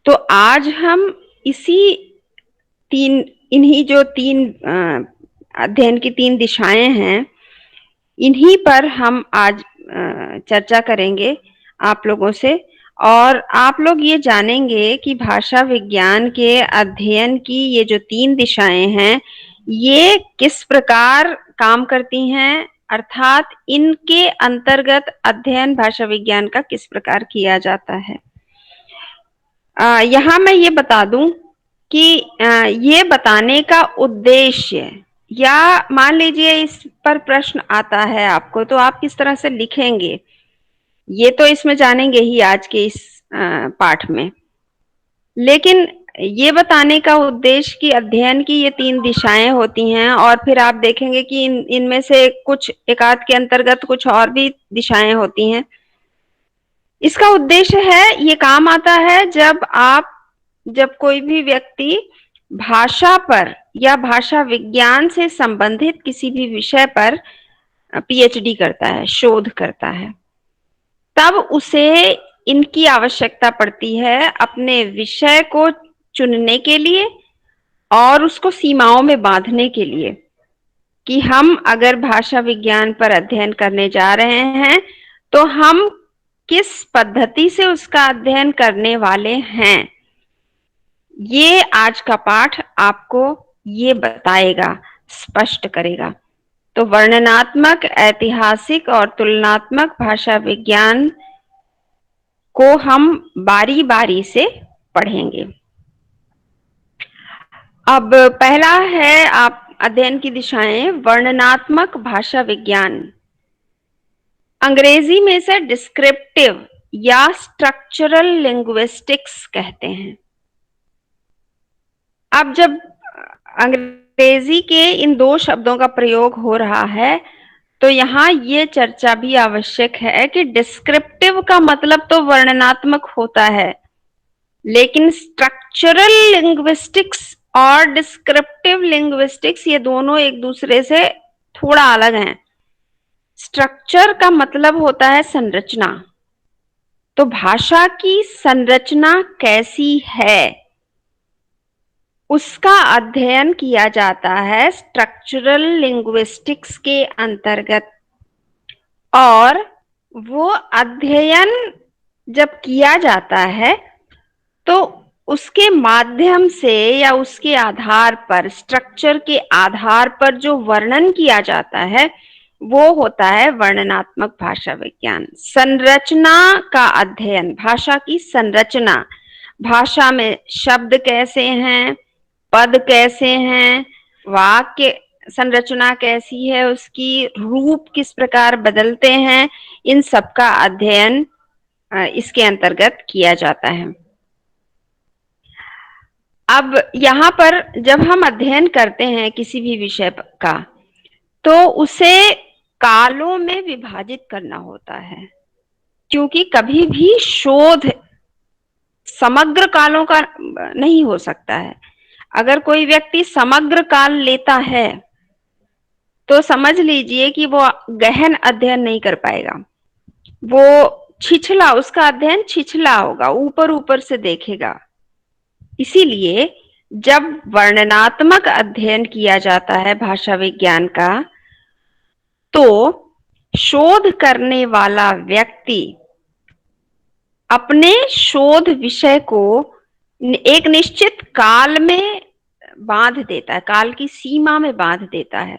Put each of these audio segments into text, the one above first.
तो आज हम इसी तीन इन्हीं जो तीन अध्ययन की तीन दिशाएं हैं, इन्हीं पर हम आज चर्चा करेंगे आप लोगों से। और आप लोग ये जानेंगे कि भाषा विज्ञान के अध्ययन की ये जो तीन दिशाएं हैं, ये किस प्रकार काम करती हैं, अर्थात इनके अंतर्गत अध्ययन भाषा विज्ञान का किस प्रकार किया जाता है। यहाँ मैं ये बता दूं कि ये बताने का उद्देश्य, या मान लीजिए इस पर प्रश्न आता है आपको, तो आप किस तरह से लिखेंगे ये तो इसमें जानेंगे ही आज के इस पाठ में। लेकिन ये बताने का उद्देश्य कि अध्ययन की ये तीन दिशाएं होती हैं, और फिर आप देखेंगे कि इनमें से कुछ एकाध के अंतर्गत कुछ और भी दिशाएं होती हैं। इसका उद्देश्य है, ये काम आता है जब कोई भी व्यक्ति भाषा पर या भाषा विज्ञान से संबंधित किसी भी विषय पर पीएचडी करता है, शोध करता है, तब उसे इनकी आवश्यकता पड़ती है अपने विषय को चुनने के लिए और उसको सीमाओं में बांधने के लिए, कि हम अगर भाषा विज्ञान पर अध्ययन करने जा रहे हैं तो हम किस पद्धति से उसका अध्ययन करने वाले हैं। ये आज का पाठ आपको ये बताएगा, स्पष्ट करेगा। तो वर्णनात्मक, ऐतिहासिक और तुलनात्मक भाषा विज्ञान को हम बारी बारी से पढ़ेंगे। अब पहला है आप अध्ययन की दिशाएं, वर्णनात्मक भाषा विज्ञान। अंग्रेजी में इसे डिस्क्रिप्टिव या स्ट्रक्चरल लिंग्विस्टिक्स कहते हैं। अब जब अंग्रेजी के इन दो शब्दों का प्रयोग हो रहा है, तो यहाँ ये चर्चा भी आवश्यक है कि डिस्क्रिप्टिव का मतलब तो वर्णनात्मक होता है, लेकिन स्ट्रक्चरल लिंग्विस्टिक्स और डिस्क्रिप्टिव लिंग्विस्टिक्स ये दोनों एक दूसरे से थोड़ा अलग हैं। स्ट्रक्चर का मतलब होता है संरचना, तो भाषा की संरचना कैसी है उसका अध्ययन किया जाता है स्ट्रक्चरल लिंग्विस्टिक्स के अंतर्गत। और वो अध्ययन जब किया जाता है तो उसके माध्यम से या उसके आधार पर, स्ट्रक्चर के आधार पर जो वर्णन किया जाता है वो होता है वर्णनात्मक भाषा विज्ञान। संरचना का अध्ययन, भाषा की संरचना, भाषा में शब्द कैसे हैं, पद कैसे हैं, वाक्य संरचना कैसी है, उसकी रूप किस प्रकार बदलते हैं, इन सब का अध्ययन इसके अंतर्गत किया जाता है। अब यहाँ पर जब हम अध्ययन करते हैं किसी भी विषय का, तो उसे कालों में विभाजित करना होता है, क्योंकि कभी भी शोध समग्र कालों का नहीं हो सकता है। अगर कोई व्यक्ति समग्र काल लेता है तो समझ लीजिए कि वो गहन अध्ययन नहीं कर पाएगा, वो छिछला, उसका अध्ययन छिछला होगा, ऊपर ऊपर से देखेगा। इसीलिए जब वर्णनात्मक अध्ययन किया जाता है भाषा विज्ञान का, तो शोध करने वाला व्यक्ति अपने शोध विषय को एक निश्चित काल में बांध देता है, काल की सीमा में बांध देता है,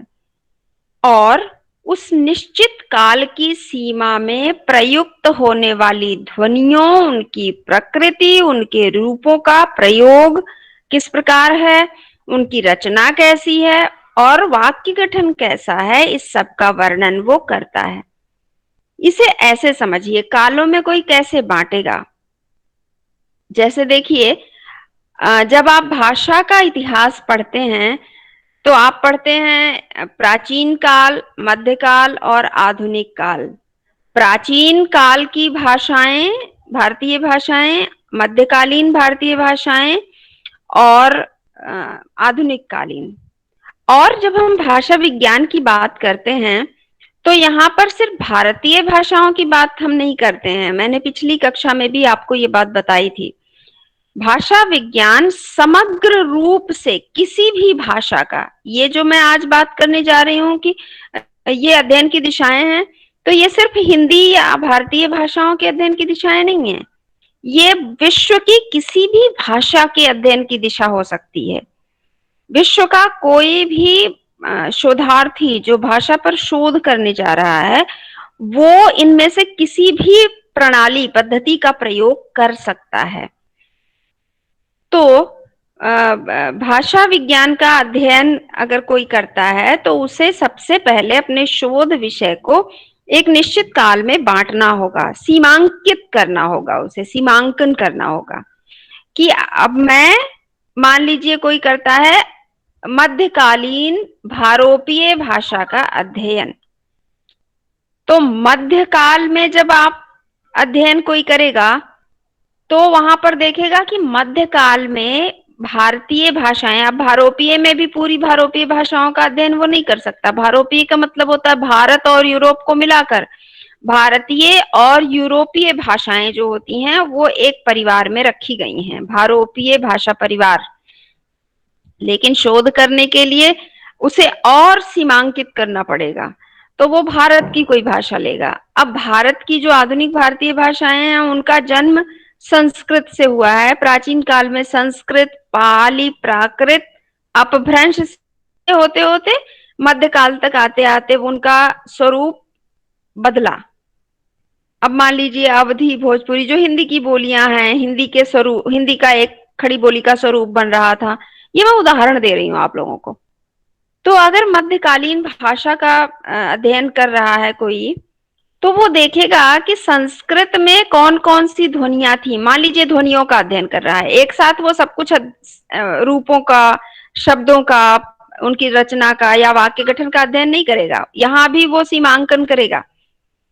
और उस निश्चित काल की सीमा में प्रयुक्त होने वाली ध्वनियों, उनकी प्रकृति, उनके रूपों का प्रयोग किस प्रकार है, उनकी रचना कैसी है और वाक्य गठन कैसा है, इस सब का वर्णन वो करता है। इसे ऐसे समझिए, कालों में कोई कैसे बांटेगा। जैसे देखिए, जब आप भाषा का इतिहास पढ़ते हैं तो आप पढ़ते हैं प्राचीन काल, मध्यकाल और आधुनिक काल। प्राचीन काल की भाषाएं भारतीय भाषाएं, मध्यकालीन भारतीय भाषाएं और आधुनिक कालीन। और जब हम भाषा विज्ञान की बात करते हैं तो यहाँ पर सिर्फ भारतीय भाषाओं की बात हम नहीं करते हैं। मैंने पिछली कक्षा में भी आपको ये बात बताई थी भाषा विज्ञान समग्र रूप से किसी भी भाषा का, ये जो मैं आज बात करने जा रही हूं कि ये अध्ययन की दिशाएं हैं, तो ये सिर्फ हिंदी या भारतीय भाषाओं के अध्ययन की दिशाएं नहीं है, ये विश्व की किसी भी भाषा के अध्ययन की दिशा हो सकती है। विश्व का कोई भी शोधार्थी जो भाषा पर शोध करने जा रहा है, वो इनमें से किसी भी प्रणाली पद्धति का प्रयोग कर सकता है। तो भाषा विज्ञान का अध्ययन अगर कोई करता है तो उसे सबसे पहले अपने शोध विषय को एक निश्चित काल में बांटना होगा, सीमांकित करना होगा, उसे सीमांकन करना होगा कि अब मैं, मान लीजिए कोई करता है मध्यकालीन भारोपीय भाषा का अध्ययन, तो मध्यकाल में जब आप अध्ययन कोई करेगा तो वहां पर देखेगा कि मध्यकाल में भारतीय भाषाएं, अब भारोपीय में भी पूरी भारोपीय भाषाओं का अध्ययन वो नहीं कर सकता। भारोपीय का मतलब होता है भारत और यूरोप को मिलाकर, भारतीय और यूरोपीय भाषाएं जो होती हैं वो एक परिवार में रखी गई हैं, भारोपीय भाषा परिवार। लेकिन शोध करने के लिए उसे और सीमांकित करना पड़ेगा, तो वो भारत की कोई भाषा लेगा। अब भारत की जो आधुनिक भारतीय भाषाएं हैं उनका जन्म संस्कृत से हुआ है। प्राचीन काल में संस्कृत, पाली, प्राकृत, अपभ्रंश से होते होते मध्यकाल तक आते आते उनका स्वरूप बदला। अब मान लीजिए अवधी, भोजपुरी जो हिंदी की बोलियां हैं, हिंदी के स्वरूप, हिंदी का एक खड़ी बोली का स्वरूप बन रहा था। ये मैं उदाहरण दे रही हूँ आप लोगों को। तो अगर मध्यकालीन भाषा का अध्ययन कर रहा है कोई, तो वो देखेगा कि संस्कृत में कौन कौन सी ध्वनियां थी। मान लीजिए ध्वनियों का अध्ययन कर रहा है, एक साथ वो सब कुछ रूपों का, शब्दों का, उनकी रचना का या वाक्य गठन का अध्ययन नहीं करेगा। यहां भी वो सीमांकन करेगा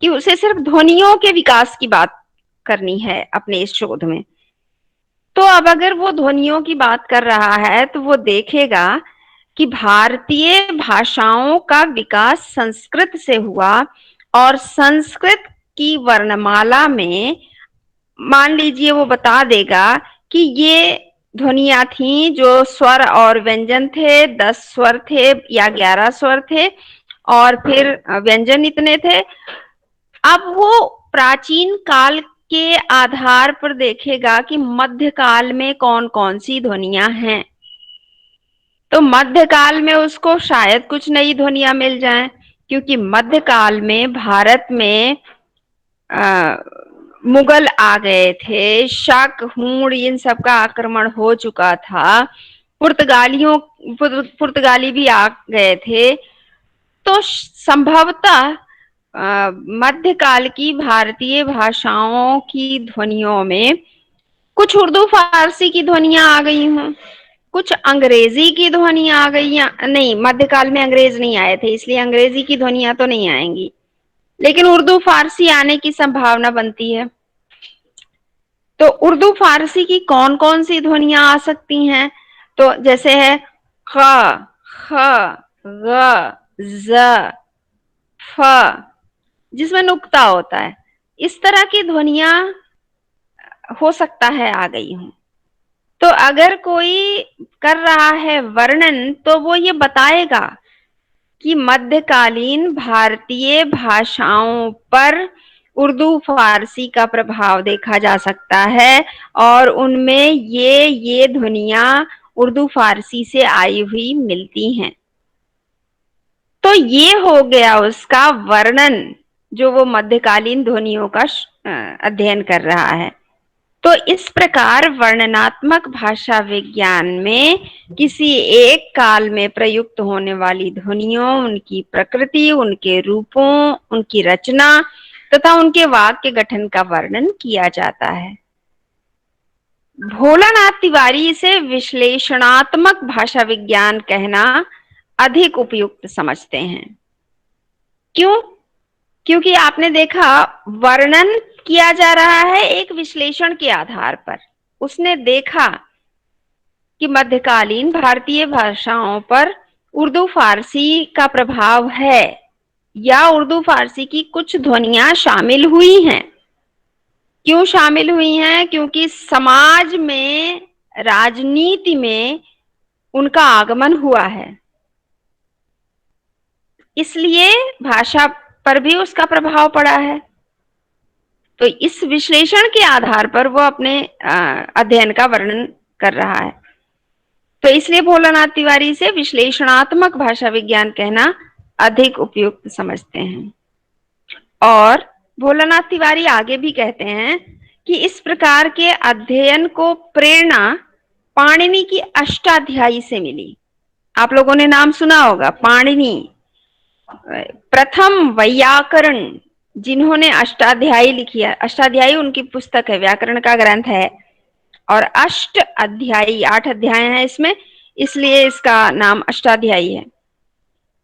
कि उसे सिर्फ ध्वनियों के विकास की बात करनी है अपने इस शोध में। तो अब अगर वो ध्वनियों की बात कर रहा है तो वो देखेगा कि भारतीय भाषाओं का विकास संस्कृत से हुआ, और संस्कृत की वर्णमाला में मान लीजिए वो बता देगा कि ये ध्वनियां थी जो स्वर और व्यंजन थे, 10 स्वर थे या 11 स्वर थे, और फिर व्यंजन इतने थे। अब वो प्राचीन काल के आधार पर देखेगा कि मध्यकाल में कौन कौन सी ध्वनियां हैं। तो मध्यकाल में उसको शायद कुछ नई ध्वनियां मिल जाएं, क्योंकि मध्यकाल में भारत में मुगल आ गए थे, शक, हूण, इन सब का आक्रमण हो चुका था, पुर्तगाली भी आ गए थे। तो संभवतः मध्यकाल की भारतीय भाषाओं की ध्वनियों में कुछ उर्दू फारसी की ध्वनियां आ गई हों, कुछ अंग्रेजी की ध्वनियां आ गई। नहीं, मध्यकाल में अंग्रेज नहीं आए थे, इसलिए अंग्रेजी की ध्वनियां तो नहीं आएंगी, लेकिन उर्दू फारसी आने की संभावना बनती है। तो उर्दू फारसी की कौन कौन सी ध्वनियां आ सकती हैं? तो जैसे है ख, ख, ग, ज, फ, जिसमें नुक्ता होता है, इस तरह की ध्वनियां हो सकता है आ गई हूं। तो अगर कोई कर रहा है वर्णन तो वो ये बताएगा कि मध्यकालीन भारतीय भाषाओं पर उर्दू फारसी का प्रभाव देखा जा सकता है, और उनमें ये ध्वनियां उर्दू फारसी से आई हुई मिलती हैं। तो ये हो गया उसका वर्णन, जो वो मध्यकालीन ध्वनियों का अध्ययन कर रहा है। तो इस प्रकार वर्णनात्मक भाषा विज्ञान में किसी एक काल में प्रयुक्त होने वाली ध्वनियों, उनकी प्रकृति, उनके रूपों, उनकी रचना तथा उनके वाक्य गठन का वर्णन किया जाता है। भोलानाथ तिवारी इसे विश्लेषणात्मक भाषा विज्ञान कहना अधिक उपयुक्त समझते हैं। क्यों? क्योंकि आपने देखा, वर्णन किया जा रहा है एक विश्लेषण के आधार पर। उसने देखा कि मध्यकालीन भारतीय भाषाओं पर उर्दू फारसी का प्रभाव है, या उर्दू फारसी की कुछ ध्वनियां शामिल हुई हैं। क्यों शामिल हुई हैं? क्योंकि समाज में, राजनीति में उनका आगमन हुआ है, इसलिए भाषा पर भी उसका प्रभाव पड़ा है। तो इस विश्लेषण के आधार पर वो अपने अध्ययन का वर्णन कर रहा है। तो इसलिए भोलानाथ तिवारी से विश्लेषणात्मक भाषा विज्ञान कहना अधिक उपयुक्त समझते हैं। और भोलानाथ तिवारी आगे भी कहते हैं कि इस प्रकार के अध्ययन को प्रेरणा पाणिनि की अष्टाध्यायी से मिली। आप लोगों ने नाम सुना होगा, पाणिनि, प्रथम वैयाकरण जिन्होंने अष्टाध्यायी लिखी है। अष्टाध्यायी उनकी पुस्तक है, व्याकरण का ग्रंथ है, और अष्ट अध्यायी, 8 अध्याय हैं इसमें, इसलिए इसका नाम अष्टाध्यायी है।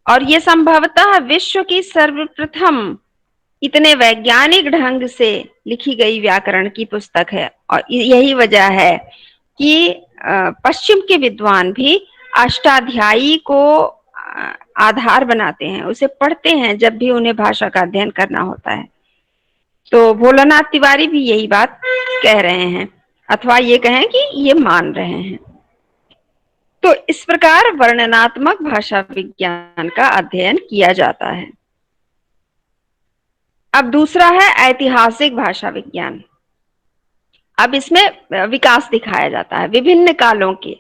और ये संभवतः विश्व की सर्वप्रथम इतने वैज्ञानिक ढंग से लिखी गई व्याकरण की पुस्तक है। और यही वजह है कि पश्चिम के विद्वान भी अष्टाध्यायी को आधार बनाते हैं, उसे पढ़ते हैं जब भी उन्हें भाषा का अध्ययन करना होता है। तो भोलानाथ तिवारी भी यही बात कह रहे हैं, अथवा ये कहें कि ये मान रहे हैं। तो इस प्रकार वर्णनात्मक भाषा विज्ञान का अध्ययन किया जाता है। अब दूसरा है ऐतिहासिक भाषा विज्ञान। अब इसमें विकास दिखाया जाता है विभिन्न कालों के।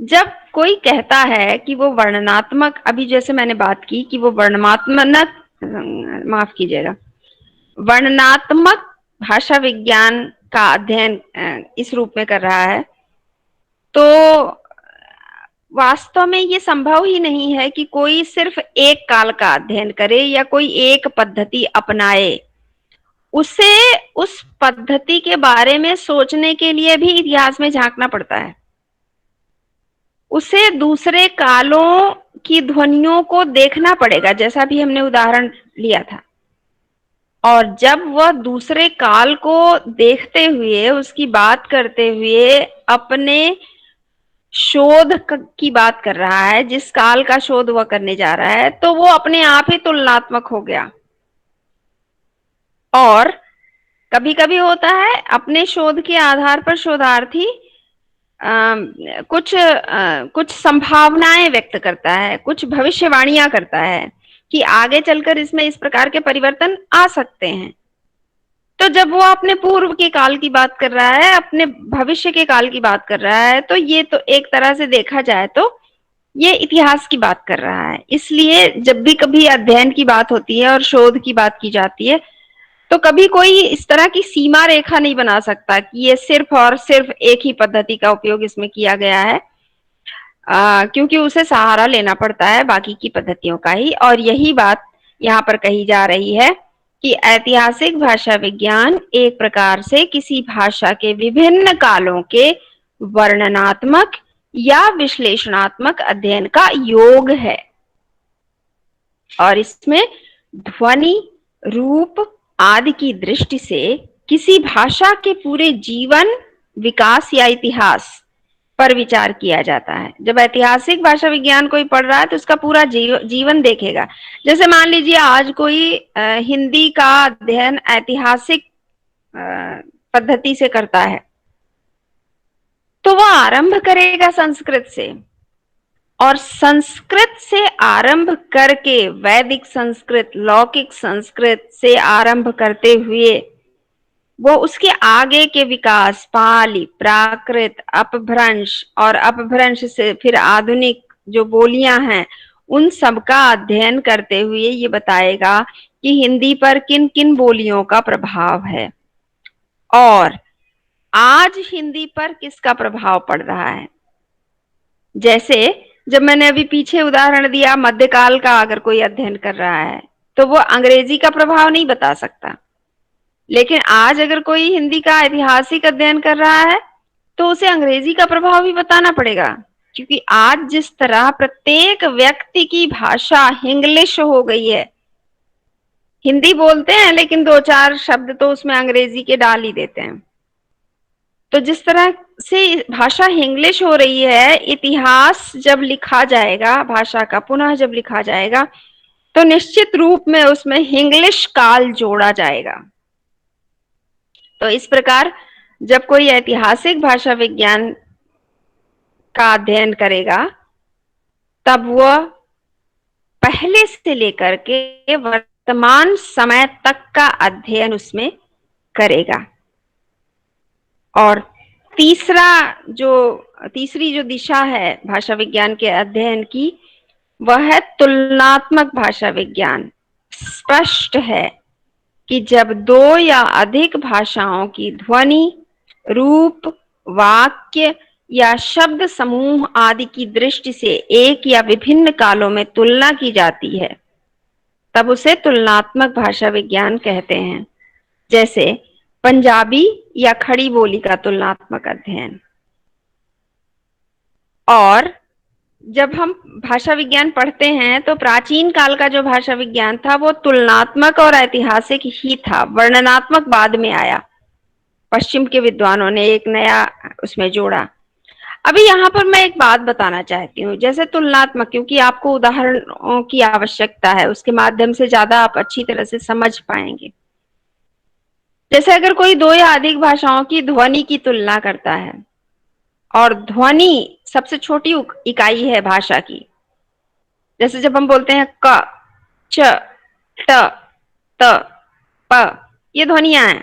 जब कोई कहता है कि वो वर्णनात्मक, अभी जैसे मैंने बात की कि वो वर्णनात्मक, माफ कीजिएगा, वर्णनात्मक भाषा विज्ञान का अध्ययन इस रूप में कर रहा है, तो वास्तव में ये संभव ही नहीं है कि कोई सिर्फ एक काल का अध्ययन करे या कोई एक पद्धति अपनाए। उसे उस पद्धति के बारे में सोचने के लिए भी इतिहास में झांकना पड़ता है। उसे दूसरे कालों की ध्वनियों को देखना पड़ेगा, जैसा भी हमने उदाहरण लिया था। और जब वह दूसरे काल को देखते हुए, उसकी बात करते हुए अपने शोध की बात कर रहा है, जिस काल का शोध वह करने जा रहा है, तो वो अपने आप ही तुलनात्मक हो गया। और कभी कभी होता है अपने शोध के आधार पर शोधार्थी कुछ संभावनाएं व्यक्त करता है, कुछ भविष्यवाणियां करता है कि आगे चलकर इसमें इस प्रकार के परिवर्तन आ सकते हैं। तो जब वो अपने पूर्व के काल की बात कर रहा है, अपने भविष्य के काल की बात कर रहा है, तो ये तो एक तरह से देखा जाए तो ये इतिहास की बात कर रहा है। इसलिए जब भी कभी अध्ययन की बात होती है और शोध की बात की जाती है, तो कभी कोई इस तरह की सीमा रेखा नहीं बना सकता कि ये सिर्फ और सिर्फ एक ही पद्धति का उपयोग इसमें किया गया है, क्योंकि उसे सहारा लेना पड़ता है बाकी की पद्धतियों का ही। और यही बात यहाँ पर कही जा रही है कि ऐतिहासिक भाषा विज्ञान एक प्रकार से किसी भाषा के विभिन्न कालों के वर्णनात्मक या विश्लेषणात्मक अध्ययन का योग है। और इसमें ध्वनि, रूप आदि की दृष्टि से किसी भाषा के पूरे जीवन, विकास या इतिहास पर विचार किया जाता है। जब ऐतिहासिक भाषा विज्ञान कोई पढ़ रहा है तो उसका पूरा जीवन देखेगा। जैसे मान लीजिए आज कोई हिंदी का अध्ययन ऐतिहासिक पद्धति से करता है, तो वह आरंभ करेगा संस्कृत से, और संस्कृत से आरंभ करके वैदिक संस्कृत, लौकिक संस्कृत से आरंभ करते हुए वो उसके आगे के विकास, पाली, प्राकृत, अपभ्रंश, और अपभ्रंश से फिर आधुनिक जो बोलियां हैं उन सब का अध्ययन करते हुए ये बताएगा कि हिंदी पर किन किन बोलियों का प्रभाव है और आज हिंदी पर किसका प्रभाव पड़ रहा है। जैसे जब मैंने अभी पीछे उदाहरण दिया मध्यकाल का, अगर कोई अध्ययन कर रहा है तो वो अंग्रेजी का प्रभाव नहीं बता सकता, लेकिन आज अगर कोई हिंदी का ऐतिहासिक अध्ययन कर रहा है तो उसे अंग्रेजी का प्रभाव भी बताना पड़ेगा, क्योंकि आज जिस तरह प्रत्येक व्यक्ति की भाषा इंग्लिश हो गई है। हिंदी बोलते हैं लेकिन 2-4 शब्द तो उसमें अंग्रेजी के डाल ही देते हैं। तो जिस तरह से भाषा इंग्लिश हो रही है, इतिहास जब लिखा जाएगा भाषा का, पुनः जब लिखा जाएगा, तो निश्चित रूप में उसमें इंग्लिश काल जोड़ा जाएगा। तो इस प्रकार जब कोई ऐतिहासिक भाषा विज्ञान का अध्ययन करेगा, तब वह पहले से लेकर के वर्तमान समय तक का अध्ययन उसमें करेगा। और तीसरा जो तीसरी जो दिशा है भाषा विज्ञान के अध्ययन की, वह है तुलनात्मक भाषा विज्ञान। स्पष्ट है कि जब दो या अधिक भाषाओं की ध्वनि, रूप, वाक्य या शब्द समूह आदि की दृष्टि से एक या विभिन्न कालों में तुलना की जाती है, तब उसे तुलनात्मक भाषा विज्ञान कहते हैं। जैसे पंजाबी या खड़ी बोली का तुलनात्मक अध्ययन। और जब हम भाषा विज्ञान पढ़ते हैं तो प्राचीन काल का जो भाषा विज्ञान था वो तुलनात्मक और ऐतिहासिक ही था, वर्णनात्मक बाद में आया। पश्चिम के विद्वानों ने एक नया उसमें जोड़ा। अभी यहाँ पर मैं एक बात बताना चाहती हूँ, जैसे तुलनात्मक, क्योंकि आपको उदाहरणों की आवश्यकता है, उसके माध्यम से ज्यादा आप अच्छी तरह से समझ पाएंगे। जैसे अगर कोई दो या अधिक भाषाओं की ध्वनि की तुलना करता है, और ध्वनि सबसे छोटी इकाई है भाषा की। जैसे जब हम बोलते हैं क, च, ट, त, प, ये ध्वनियां हैं।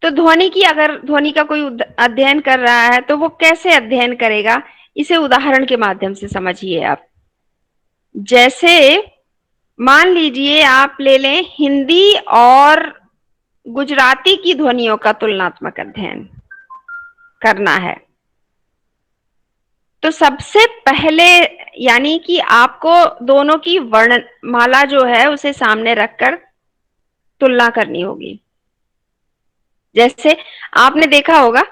तो ध्वनि की, अगर ध्वनि का कोई अध्ययन कर रहा है तो वो कैसे अध्ययन करेगा, इसे उदाहरण के माध्यम से समझिए आप। जैसे मान लीजिए आप ले लें हिंदी और गुजराती की ध्वनियों का तुलनात्मक अध्ययन करना है, तो सबसे पहले यानी कि आपको दोनों की वर्णमाला जो है उसे सामने रखकर तुलना करनी होगी। जैसे आपने देखा होगा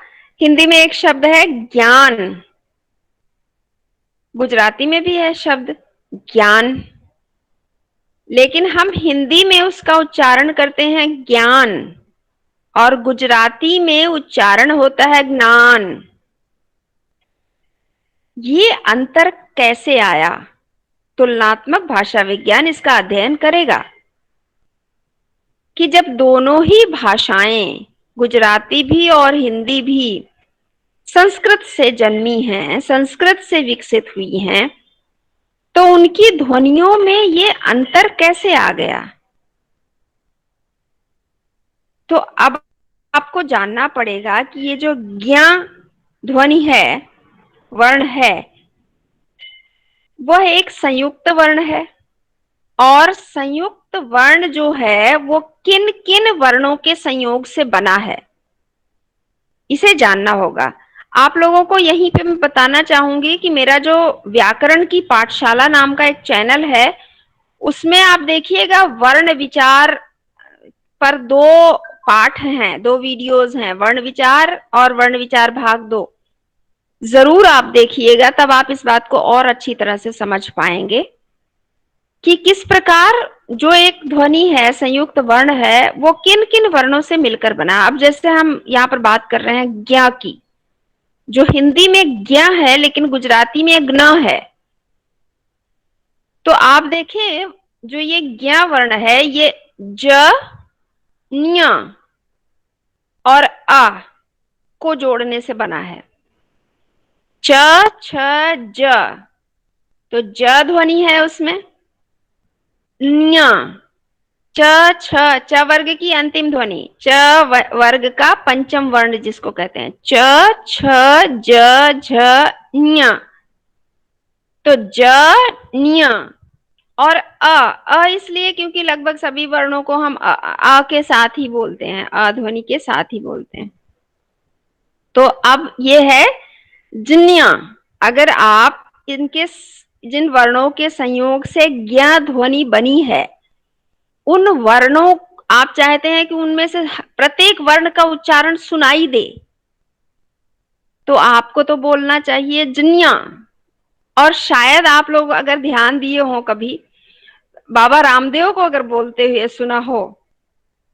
हिंदी में एक शब्द है ज्ञान, गुजराती में भी है शब्द ज्ञान, लेकिन हम हिंदी में उसका उच्चारण करते हैं ज्ञान और गुजराती में उच्चारण होता है ज्ञान। ये अंतर कैसे आया? तुलनात्मक भाषा विज्ञान इसका अध्ययन करेगा कि जब दोनों ही भाषाएं, गुजराती भी और हिंदी भी, संस्कृत से जन्मी हैं, संस्कृत से विकसित हुई हैं, तो उनकी ध्वनियों में ये अंतर कैसे आ गया? तो अब आपको जानना पड़ेगा कि ये जो ज्ञ ध्वनि है, वर्ण है, वह एक संयुक्त वर्ण है। और संयुक्त वर्ण जो है वो किन किन वर्णों के संयोग से बना है, इसे जानना होगा। आप लोगों को यहीं पे मैं बताना चाहूंगी कि मेरा जो व्याकरण की पाठशाला नाम का एक चैनल है, उसमें आप देखिएगा वर्ण विचार पर दो पाठ हैं, दो वीडियोस हैं, वर्ण विचार और वर्ण विचार भाग 2। जरूर आप देखिएगा, तब आप इस बात को और अच्छी तरह से समझ पाएंगे कि किस प्रकार जो एक ध्वनि है, संयुक्त वर्ण है, वो किन किन वर्णों से मिलकर बना। अब जैसे हम यहाँ पर बात कर रहे हैं ज्ञ की, जो हिंदी में ज्ञ है लेकिन गुजराती में ज्ञ है। तो आप देखें जो ये ज्ञ वर्ण है, ये ज, न्य और आ को जोड़ने से बना है। च, छ, ज, तो ज ध्वनि है उसमें, न्य, च, छ, च वर्ग की अंतिम ध्वनि, च वर्ग का पंचम वर्ण जिसको कहते हैं, च, छ, ज, झ, न्य। तो ज, न्य और अ इसलिए क्योंकि लगभग सभी वर्णों को हम आ के साथ ही बोलते हैं, अ ध्वनि के साथ ही बोलते हैं। तो अब ये है जिन्या। अगर आप इनके जिन वर्णों के संयोग से ज्ञ ध्वनि बनी है, उन वर्णों, आप चाहते हैं कि उनमें से प्रत्येक वर्ण का उच्चारण सुनाई दे, तो आपको तो बोलना चाहिए जिन्या। और शायद आप लोग अगर ध्यान दिए हो कभी, बाबा रामदेव को अगर बोलते हुए सुना हो,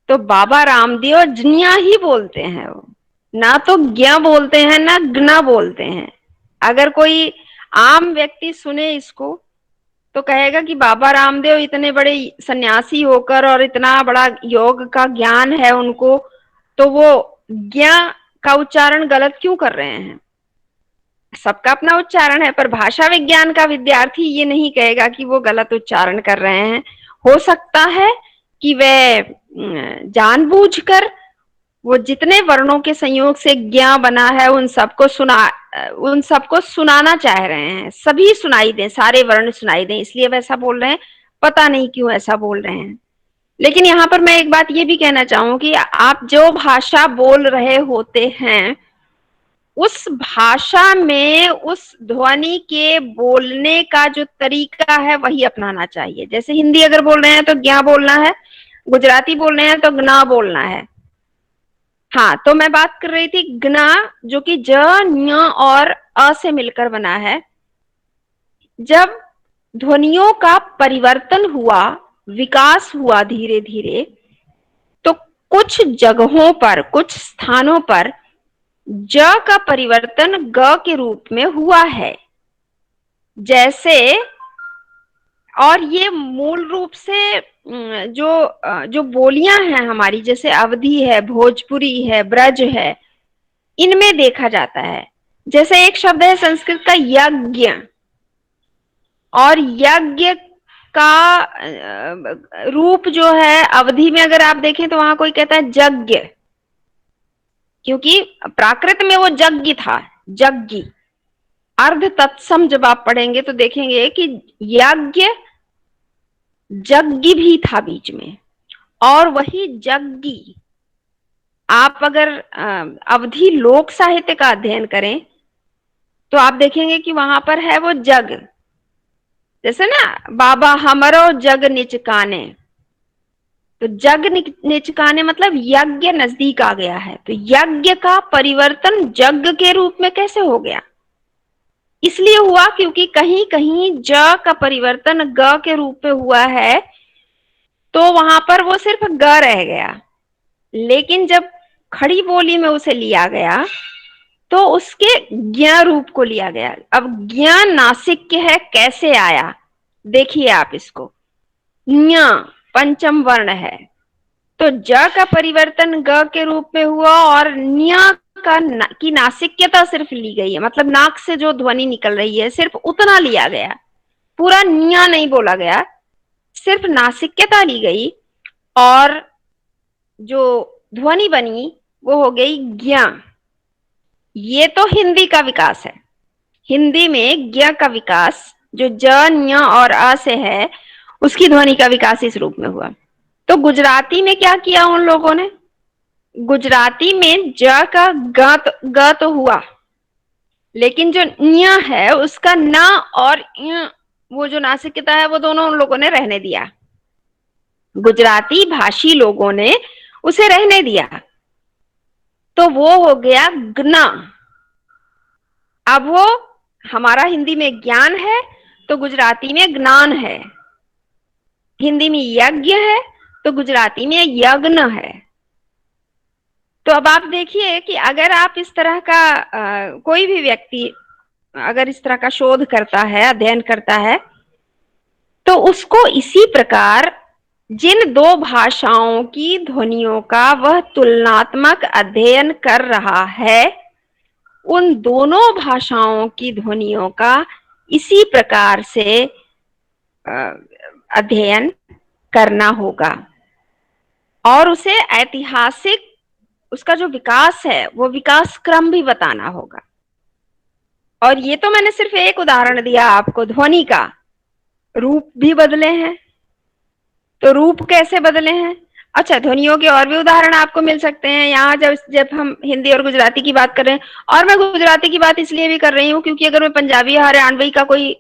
तो बाबा रामदेव जिन्या ही बोलते हैं, वो ना तो ज्ञ बोलते हैं ना ज्ञ बोलते हैं। अगर कोई आम व्यक्ति सुने इसको तो कहेगा कि बाबा रामदेव इतने बड़े सन्यासी होकर और इतना बड़ा योग का ज्ञान है उनको, तो वो ज्ञा का उच्चारण गलत क्यों कर रहे हैं? सबका अपना उच्चारण है, पर भाषा विज्ञान का विद्यार्थी ये नहीं कहेगा कि वो गलत उच्चारण कर रहे हैं। हो सकता है कि वे जानबूझकर वो जितने वर्णों के संयोग से ज्ञा बना है उन सबको सुनाना चाह रहे हैं, सभी सुनाई दें, सारे वर्ण सुनाई दें, इसलिए वैसा बोल रहे हैं। पता नहीं क्यों ऐसा बोल रहे हैं। लेकिन यहाँ पर मैं एक बात ये भी कहना चाहूंगी, आप जो भाषा बोल रहे होते हैं उस भाषा में उस ध्वनि के बोलने का जो तरीका है वही अपनाना चाहिए। जैसे हिंदी अगर बोल रहे हैं तो ज्ञा बोलना है, गुजराती बोल रहे हैं तो ग्ना बोलना है। हाँ, तो मैं बात कर रही थी ग्ना, जो कि ज, ञ और अ से मिलकर बना है। जब ध्वनियों का परिवर्तन हुआ, विकास हुआ धीरे धीरे, तो कुछ जगहों पर, कुछ स्थानों पर ज का परिवर्तन ग के रूप में हुआ है। जैसे, और ये मूल रूप से जो बोलियां हैं हमारी, जैसे अवधी है, भोजपुरी है, ब्रज है, इनमें देखा जाता है। जैसे एक शब्द है संस्कृत का यज्ञ, और यज्ञ का रूप जो है अवधि में अगर आप देखें तो वहां कोई कहता है यज्ञ, क्योंकि प्राकृत में वो यज्ञ था, यज्ञ। अर्ध तत्सम जब आप पढ़ेंगे तो देखेंगे कि यज्ञ यज्ञ भी था बीच में, और वही यज्ञ आप अगर अवधि लोक साहित्य का अध्ययन करें तो आप देखेंगे कि वहां पर है वो जग। जैसे ना, बाबा हमरो जग निचकाने, तो जग निचकाने मतलब यज्ञ नजदीक आ गया है। तो यज्ञ का परिवर्तन जग के रूप में कैसे हो गया? इसलिए हुआ क्योंकि कहीं कहीं ज का परिवर्तन ग के रूप में हुआ है, तो वहां पर वो सिर्फ ग रह गया। लेकिन जब खड़ी बोली में उसे लिया गया तो उसके ज्ञ रूप को लिया गया। अब ज्ञ नासिक्य है, कैसे आया देखिए आप इसको। ञ पंचम वर्ण है, तो ज का परिवर्तन ग के रूप में हुआ, और न्य की नासिक्यता सिर्फ ली गई है, मतलब नाक से जो ध्वनि निकल रही है सिर्फ उतना लिया गया, पूरा न्य नहीं बोला गया, सिर्फ नासिक्यता ली गई, और जो ध्वनि बनी वो हो गई ज्ञ। ये तो हिंदी का विकास है। हिंदी में ज्ञ का विकास जो ज, ञ और अ से है, उसकी ध्वनि का विकास इस रूप में हुआ। तो गुजराती में क्या किया उन लोगों ने? गुजराती में ज का ग तो हुआ, लेकिन जो ञ है उसका न और ञ, वो जो नासिक्यता है वो दोनों उन लोगों ने रहने दिया। गुजराती भाषी लोगों ने उसे रहने दिया, तो वो हो गया ग्ना। अब वो हमारा हिंदी में ज्ञान है तो गुजराती में ज्ञान है, हिंदी में यज्ञ है तो गुजराती में यज्ञ है। तो अब आप देखिए कि अगर आप इस तरह का कोई भी व्यक्ति अगर इस तरह का शोध करता है, अध्ययन करता है, तो उसको इसी प्रकार जिन दो भाषाओं की ध्वनियों का वह तुलनात्मक अध्ययन कर रहा है, उन दोनों भाषाओं की ध्वनियों का इसी प्रकार से अध्ययन करना होगा, और उसे ऐतिहासिक उसका जो विकास है वो विकास क्रम भी बताना होगा। और ये तो मैंने सिर्फ एक उदाहरण दिया आपको, ध्वनि का। रूप भी बदले हैं, तो रूप कैसे बदले हैं? अच्छा, ध्वनियों के और भी उदाहरण आपको मिल सकते हैं यहाँ, जब जब हम हिंदी और गुजराती की बात कर रहे हैं। और मैं गुजराती की बात इसलिए भी कर रही हूँ क्योंकि अगर मैं पंजाबी या हरियाणवी का कोई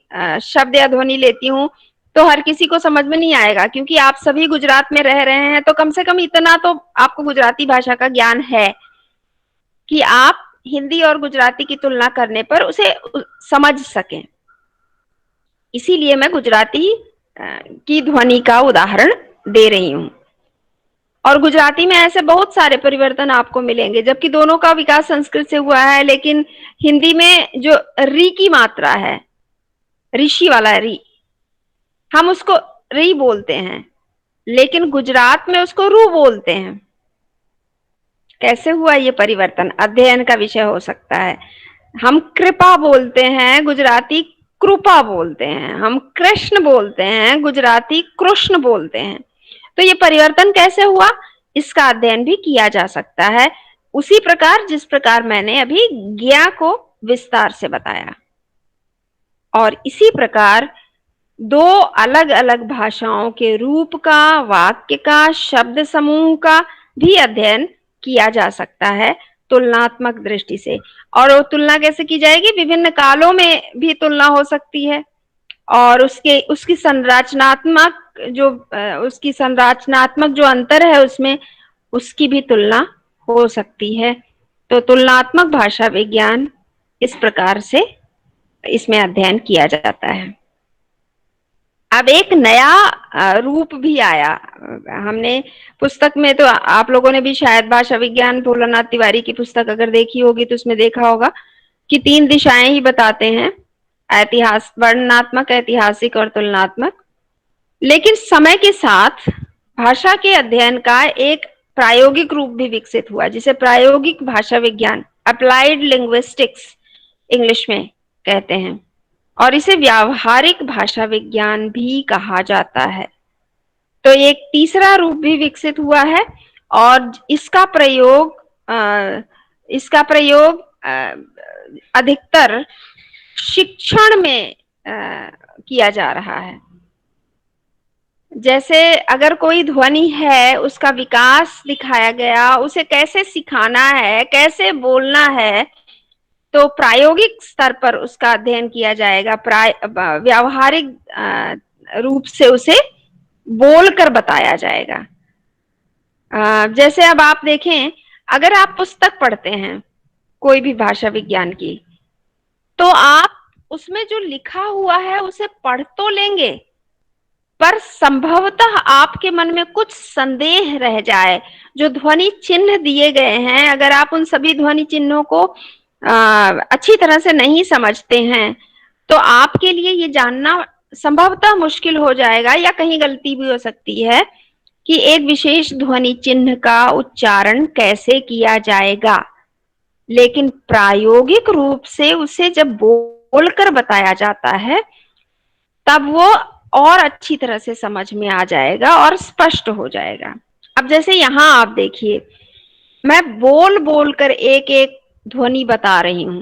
शब्द या ध्वनि लेती हूँ तो हर किसी को समझ में नहीं आएगा, क्योंकि आप सभी गुजरात में रह रहे हैं, तो कम से कम इतना तो आपको गुजराती भाषा का ज्ञान है कि आप हिंदी और गुजराती की तुलना करने पर उसे समझ सकें। इसीलिए मैं गुजराती की ध्वनि का उदाहरण दे रही हूं। और गुजराती में ऐसे बहुत सारे परिवर्तन आपको मिलेंगे, जबकि दोनों का विकास संस्कृत से हुआ है। लेकिन हिंदी में जो री की मात्रा है, ऋषि वाला री, हम उसको री बोलते हैं, लेकिन गुजरात में उसको रू बोलते हैं। कैसे हुआ ये परिवर्तन, अध्ययन का विषय हो सकता है। हम कृपा बोलते हैं, गुजराती कृपा बोलते हैं। हम कृष्ण बोलते हैं, गुजराती कृष्ण बोलते हैं। तो ये परिवर्तन कैसे हुआ, इसका अध्ययन भी किया जा सकता है, उसी प्रकार जिस प्रकार मैंने अभी ज्ञा को विस्तार से बताया। और इसी प्रकार दो अलग अलग भाषाओं के रूप का, वाक्य का, शब्द समूह का भी अध्ययन किया जा सकता है तुलनात्मक दृष्टि से। और वो तुलना कैसे की जाएगी, विभिन्न कालों में भी तुलना हो सकती है, और उसकी संरचनात्मक उसकी संरचनात्मक जो अंतर है उसमें, उसकी भी तुलना हो सकती है। तो तुलनात्मक भाषा विज्ञान इस प्रकार से इसमें अध्ययन किया जाता है। अब एक नया रूप भी आया। हमने पुस्तक में, तो आप लोगों ने भी शायद भाषा विज्ञान भोलानाथ तिवारी की पुस्तक अगर देखी होगी तो उसमें देखा होगा कि 3 दिशाएं ही बताते हैं, वर्णनात्मक, ऐतिहासिक और तुलनात्मक। लेकिन समय के साथ भाषा के अध्ययन का एक प्रायोगिक रूप भी विकसित हुआ, जिसे प्रायोगिक भाषा विज्ञान, अप्लाइड लिंग्विस्टिक्स इंग्लिश में कहते हैं, और इसे व्यावहारिक भाषा विज्ञान भी कहा जाता है। तो एक तीसरा रूप भी विकसित हुआ है, और इसका प्रयोग अधिकतर शिक्षण में किया जा रहा है। जैसे अगर कोई ध्वनि है, उसका विकास दिखाया गया, उसे कैसे सिखाना है, कैसे बोलना है, तो प्रायोगिक स्तर पर उसका अध्ययन किया जाएगा। व्यावहारिक रूप से उसे बोलकर बताया जाएगा। जैसे अब आप देखें, अगर आप पुस्तक पढ़ते हैं कोई भी भाषा विज्ञान की, तो आप उसमें जो लिखा हुआ है उसे पढ़ तो लेंगे, पर संभवतः आपके मन में कुछ संदेह रह जाए। जो ध्वनि चिन्ह दिए गए हैं, अगर आप उन सभी ध्वनि चिन्हों को अच्छी तरह से नहीं समझते हैं, तो आपके लिए ये जानना संभवतः मुश्किल हो जाएगा, या कहीं गलती भी हो सकती है कि एक विशेष ध्वनि चिन्ह का उच्चारण कैसे किया जाएगा। लेकिन प्रायोगिक रूप से उसे जब बोलकर बताया जाता है, तब वो और अच्छी तरह से समझ में आ जाएगा और स्पष्ट हो जाएगा। अब जैसे यहां आप देखिए, मैं बोल बोल कर एक एक ध्वनि बता रही हूं,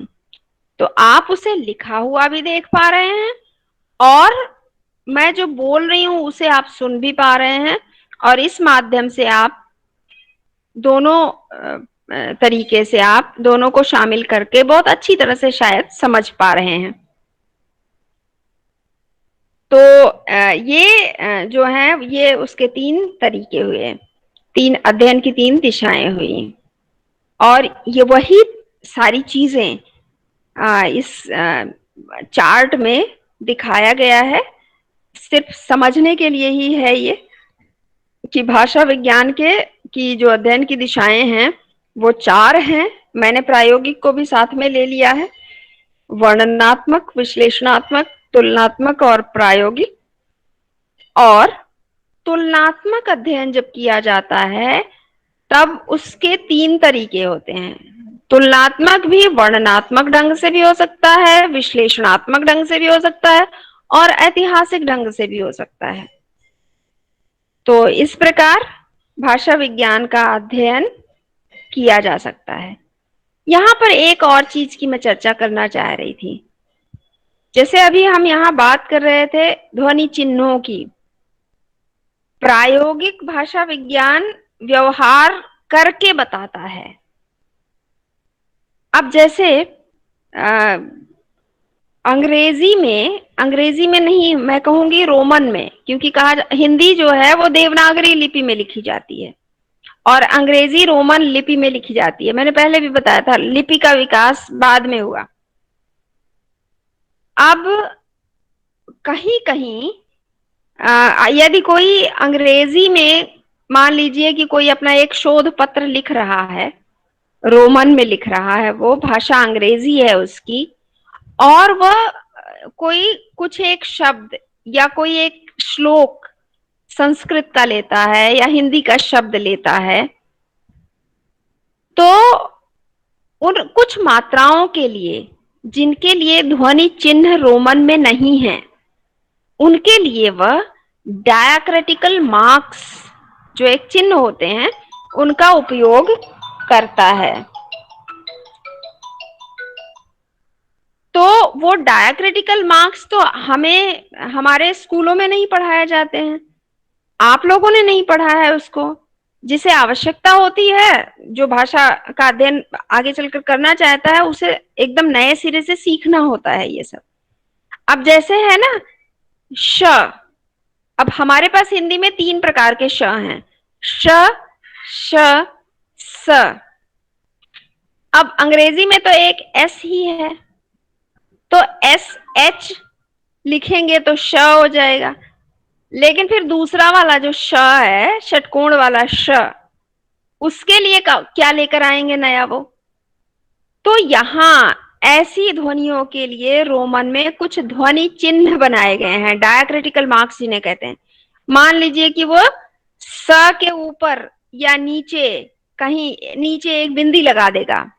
तो आप उसे लिखा हुआ भी देख पा रहे हैं, और मैं जो बोल रही हूं उसे आप सुन भी पा रहे हैं, और इस माध्यम से आप दोनों तरीके से आप दोनों को शामिल करके बहुत अच्छी तरह से शायद समझ पा रहे हैं। तो ये जो है, ये उसके 3 तरीके हुए, 3 अध्ययन की 3 दिशाएं हुई, और ये वही सारी चीजें इस चार्ट में दिखाया गया है। सिर्फ समझने के लिए ही है ये, कि भाषा विज्ञान के की जो अध्ययन की दिशाएं हैं वो 4 हैं। मैंने प्रायोगिक को भी साथ में ले लिया है, वर्णनात्मक, विश्लेषणात्मक, तुलनात्मक और प्रायोगिक। और तुलनात्मक अध्ययन जब किया जाता है, तब उसके 3 तरीके होते हैं। तुलनात्मक भी वर्णनात्मक ढंग से भी हो सकता है, विश्लेषणात्मक ढंग से भी हो सकता है, और ऐतिहासिक ढंग से भी हो सकता है। तो इस प्रकार भाषा विज्ञान का अध्ययन किया जा सकता है। यहां पर एक और चीज की मैं चर्चा करना चाह रही थी। जैसे अभी हम यहां बात कर रहे थे ध्वनि चिन्हों की, प्रायोगिक भाषा विज्ञान व्यवहार करके बताता है। अब जैसे अंग्रेजी में नहीं, मैं कहूंगी रोमन में, क्योंकि हिंदी जो है वो देवनागरी लिपि में लिखी जाती है, और अंग्रेजी रोमन लिपि में लिखी जाती है। मैंने पहले भी बताया था, लिपि का विकास बाद में हुआ। अब कहीं कहीं यदि कोई अंग्रेजी में, मान लीजिए कि कोई अपना एक शोध पत्र लिख रहा है, रोमन में लिख रहा है, वो भाषा अंग्रेजी है उसकी, और वह कोई कुछ एक शब्द या कोई एक श्लोक संस्कृत का लेता है या हिंदी का शब्द लेता है, तो उन कुछ मात्राओं के लिए जिनके लिए ध्वनि चिन्ह रोमन में नहीं है, उनके लिए वह डायक्रिटिकल मार्क्स, जो एक चिन्ह होते हैं, उनका उपयोग करता है। तो वो डायक्रिटिकल मार्क्स तो हमें हमारे स्कूलों में नहीं पढ़ाए जाते हैं, आप लोगों ने नहीं पढ़ा है उसको। जिसे आवश्यकता होती है, जो भाषा का अध्ययन आगे चलकर करना चाहता है, उसे एकदम नए सिरे से सीखना होता है ये सब। अब जैसे है ना श, अब हमारे पास हिंदी में 3 प्रकार के श हैं, श, श, स। अब अंग्रेजी में तो एक एस ही है, तो एस एच लिखेंगे तो श हो जाएगा। लेकिन फिर दूसरा वाला जो श है, षटकोण वाला श, उसके लिए क्या लेकर आएंगे नया वो? तो यहां ऐसी ध्वनियों के लिए रोमन में कुछ ध्वनि चिन्ह बनाए गए हैं, डायक्रिटिकल मार्क्स जिन्हें कहते हैं। मान लीजिए कि वो स के ऊपर या नीचे, कहीं नीचे एक बिंदी लगा देगा,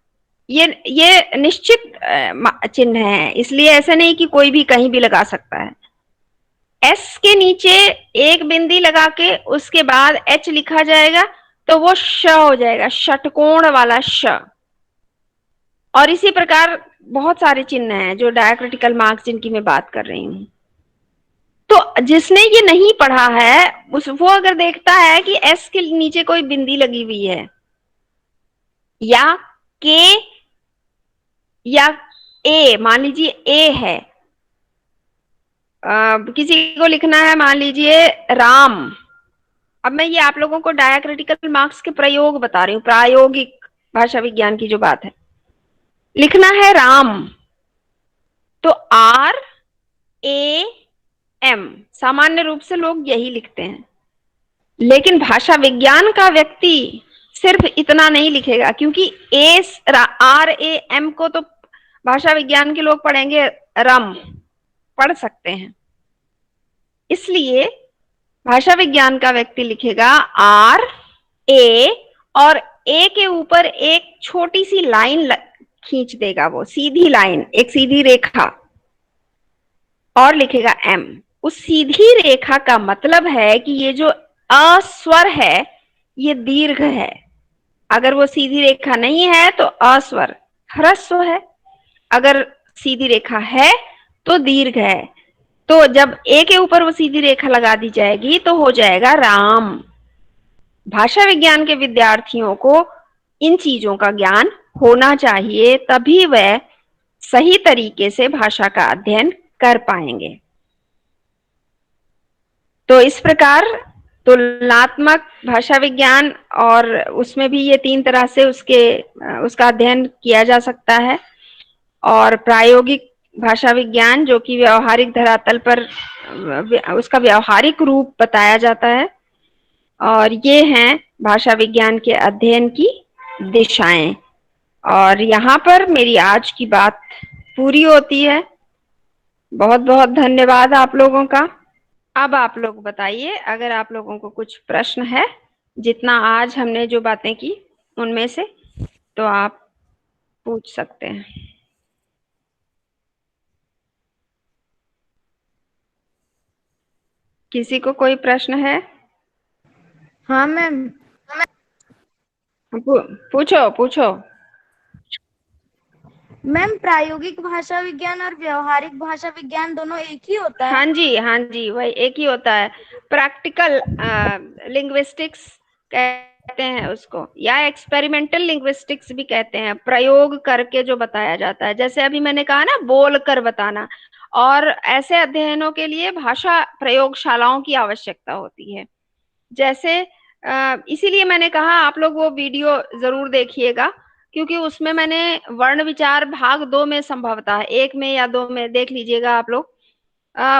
ये निश्चित चिन्ह है, इसलिए ऐसा नहीं कि कोई भी कहीं भी लगा सकता है। एस के नीचे एक बिंदी लगा के उसके बाद एच लिखा जाएगा, तो वो श हो जाएगा, षटकोण वाला श। और इसी प्रकार बहुत सारे चिन्ह हैं जो डायक्रिटिकल मार्क्स जिनकी मैं बात कर रही हूं। तो जिसने ये नहीं पढ़ा है वो अगर देखता है कि एस के नीचे कोई बिंदी लगी हुई है, या के, या ए, मान लीजिए ए है, किसी को लिखना है मान लीजिए राम। अब मैं ये आप लोगों को डायक्रिटिकल मार्क्स के प्रयोग बता रही हूँ, प्रायोगिक भाषा विज्ञान की जो बात है। लिखना है राम, तो आर ए एम, सामान्य रूप से लोग यही लिखते हैं। लेकिन भाषा विज्ञान का व्यक्ति सिर्फ इतना नहीं लिखेगा, क्योंकि ए आर ए एम को तो भाषा विज्ञान के लोग पढ़ेंगे रम, पढ़ सकते हैं। इसलिए भाषा विज्ञान का व्यक्ति लिखेगा आर ए, और ए के ऊपर एक छोटी सी लाइन खींच देगा, वो सीधी लाइन, एक सीधी रेखा, और लिखेगा एम। उस सीधी रेखा का मतलब है कि ये जो अस्वर है ये दीर्घ है। अगर वो सीधी रेखा नहीं है तो अस्वर ह्रस्व है, अगर सीधी रेखा है तो दीर्घ है। तो जब ए के ऊपर वो सीधी रेखा लगा दी जाएगी तो हो जाएगा राम। भाषा विज्ञान के विद्यार्थियों को इन चीजों का ज्ञान होना चाहिए, तभी वह सही तरीके से भाषा का अध्ययन कर पाएंगे। तो इस प्रकार तुलनात्मक भाषा विज्ञान, और उसमें भी ये 3 तरह से उसका अध्ययन किया जा सकता है। और प्रायोगिक भाषा विज्ञान, जो कि व्यवहारिक धरातल पर उसका व्यवहारिक रूप बताया जाता है। और ये हैं भाषा विज्ञान के अध्ययन की दिशाएं। और यहाँ पर मेरी आज की बात पूरी होती है। बहुत बहुत धन्यवाद आप लोगों का। अब आप लोग बताइए, अगर आप लोगों को कुछ प्रश्न है, जितना आज हमने जो बातें की उनमें से, तो आप पूछ सकते हैं। किसी को कोई प्रश्न है? हाँ मैम। पूछो पूछो। मैम, प्रायोगिक भाषा विज्ञान और व्यवहारिक भाषा विज्ञान दोनों एक ही होता है? हाँ जी, वही एक ही होता है। प्रैक्टिकल लिंग्विस्टिक्स कहते हैं उसको, या एक्सपेरिमेंटल लिंग्विस्टिक्स भी कहते हैं। प्रयोग करके जो बताया जाता है, जैसे अभी मैंने कहा ना, बोल कर बताना। और ऐसे अध्ययनों के लिए भाषा प्रयोगशालाओं की आवश्यकता होती है। जैसे इसीलिए मैंने कहा आप लोग वो वीडियो जरूर देखिएगा, क्योंकि उसमें मैंने वर्ण विचार भाग 2 में, संभवतः 1 में या 2 में, देख लीजिएगा आप लोग।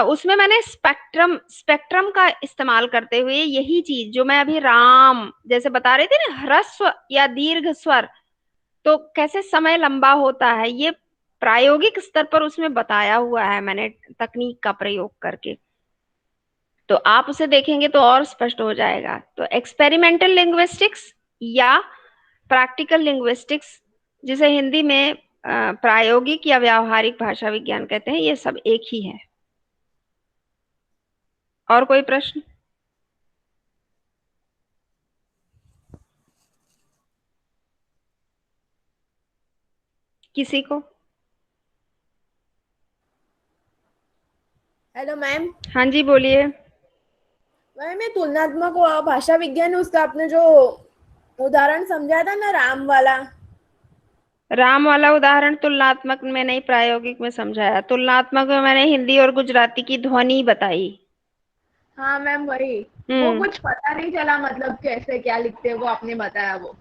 उसमें मैंने स्पेक्ट्रम का इस्तेमाल करते हुए यही चीज जो मैं अभी राम जैसे बता रहे थे ना, ह्रस्व या दीर्घ स्वर, तो कैसे समय लंबा होता है, ये प्रायोगिक स्तर पर उसमें बताया हुआ है मैंने, तकनीक का प्रयोग करके। तो आप उसे देखेंगे तो और स्पष्ट हो जाएगा। तो एक्सपेरिमेंटल लिंग्विस्टिक्स या प्रैक्टिकल लिंग्विस्टिक्स, जिसे हिंदी में प्रायोगिक या व्यावहारिक भाषा विज्ञान कहते हैं, ये सब एक ही है। और कोई प्रश्न? किसी को? Hello ma'am. हाँ जी, बोलिए। मैम ये तुलनात्मक भाषा विज्ञान, उसका आपने जो उदाहरण समझा था ना, राम वाला। राम वाला उदाहरण तुलनात्मक में नहीं, प्रायोगिक में समझाया। तुलनात्मक में मैंने हिंदी और गुजराती की ध्वनि बताई। हाँ मैम वही। वो हम्म। कुछ पता नहीं चला, मतलब कैसे क्या लिखते हैं वो आपने बताया वो।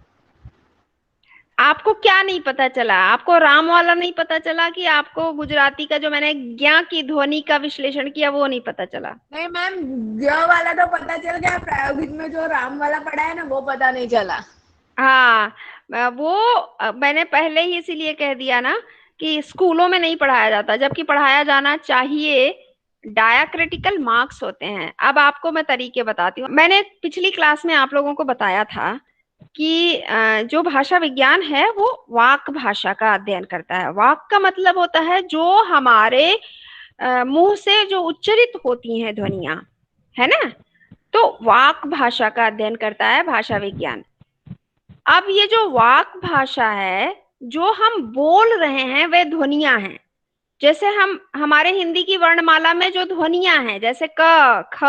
आपको क्या नहीं पता चला? आपको राम वाला नहीं पता चला कि आपको गुजराती का जो मैंने ज्ञा की ध्वनि का विश्लेषण किया वो नहीं पता चला? नहीं मैम, ग वाला तो पता चल गया, प्रायोगिक में जो राम वाला पढ़ा है ना वो पता नहीं चला। हाँ, वो मैंने पहले ही इसीलिए कह दिया ना कि स्कूलों में नहीं पढ़ाया जाता, जबकि पढ़ाया जाना चाहिए। डायाक्रिटिकल मार्क्स होते हैं। अब आपको मैं तरीके बताती हूँ। मैंने पिछली क्लास में आप लोगों को बताया था कि जो भाषा विज्ञान है वो वाक भाषा का अध्ययन करता है। वाक का मतलब होता है जो हमारे मुंह से जो उच्चरित होती हैं ध्वनियां, है ना। तो वाक भाषा का अध्ययन करता है भाषा विज्ञान। अब ये जो वाक भाषा है, जो हम बोल रहे हैं वे ध्वनियां हैं। जैसे हम हमारे हिंदी की वर्णमाला में जो ध्वनियां हैं, जैसे क, ख,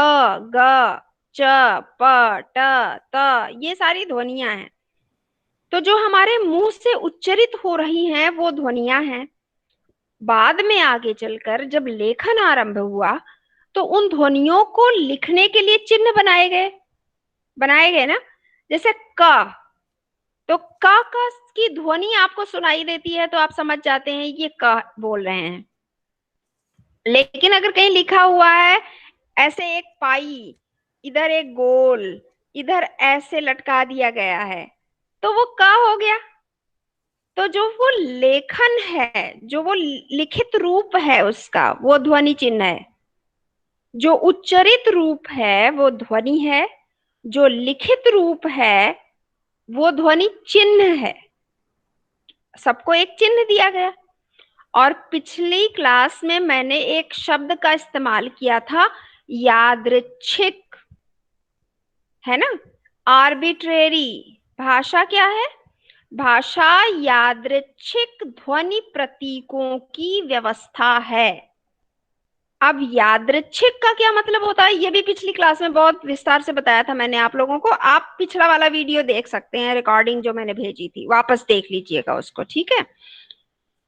ग, च, प, ट, त, ये सारी ध्वनियां हैं। तो जो हमारे मुंह से उच्चरित हो रही हैं वो ध्वनियां हैं। बाद में आगे चलकर जब लेखन आरंभ हुआ तो उन ध्वनियों को लिखने के लिए चिन्ह बनाए गए ना। जैसे क, तो क की ध्वनि आपको सुनाई देती है तो आप समझ जाते हैं ये क बोल रहे हैं। लेकिन अगर कहीं लिखा हुआ है ऐसे एक पाई, इधर एक गोल, इधर ऐसे लटका दिया गया है, तो वो क हो गया। तो जो वो लेखन है, जो वो लिखित रूप है उसका, वो ध्वनि चिन्ह है। जो उच्चरित रूप है वो ध्वनि है, जो लिखित रूप है वो ध्वनि चिन्ह है। सबको एक चिन्ह दिया गया। और पिछली क्लास में मैंने एक शब्द का इस्तेमाल किया था, यादृच्छिक, है ना। आर्बिट्रेरी। भाषा क्या है? भाषा यादृच्छिक ध्वनि प्रतीकों की व्यवस्था है। अब यादृच्छिक का क्या मतलब होता है, ये भी पिछली क्लास में बहुत विस्तार से बताया था मैंने आप लोगों को। आप पिछला वाला वीडियो देख सकते हैं, रिकॉर्डिंग जो मैंने भेजी थी, वापस देख लीजिएगा उसको, ठीक है।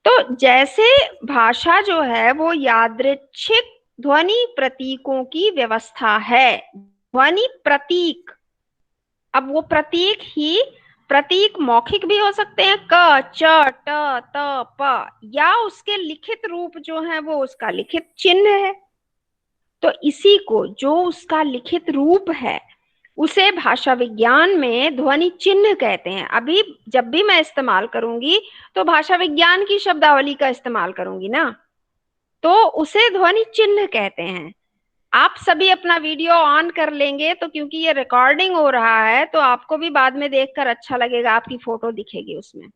तो जैसे भाषा जो है वो यादृच्छिक ध्वनि प्रतीकों की व्यवस्था है। ध्वनि प्रतीक, अब वो प्रतीक ही, प्रतीक मौखिक भी हो सकते हैं, क, च, ट, त, प, या उसके लिखित रूप जो है वो उसका लिखित चिन्ह है। तो इसी को, जो उसका लिखित रूप है, उसे भाषा विज्ञान में ध्वनि चिन्ह कहते हैं। अभी जब भी मैं इस्तेमाल करूंगी तो भाषा विज्ञान की शब्दावली का इस्तेमाल करूंगी ना, तो उसे ध्वनि चिन्ह कहते हैं। आप सभी अपना वीडियो ऑन कर लेंगे तो, क्योंकि ये रिकॉर्डिंग हो रहा है, तो आपको भी बाद में देखकर अच्छा लगेगा, आपकी फोटो दिखेगी उसमें।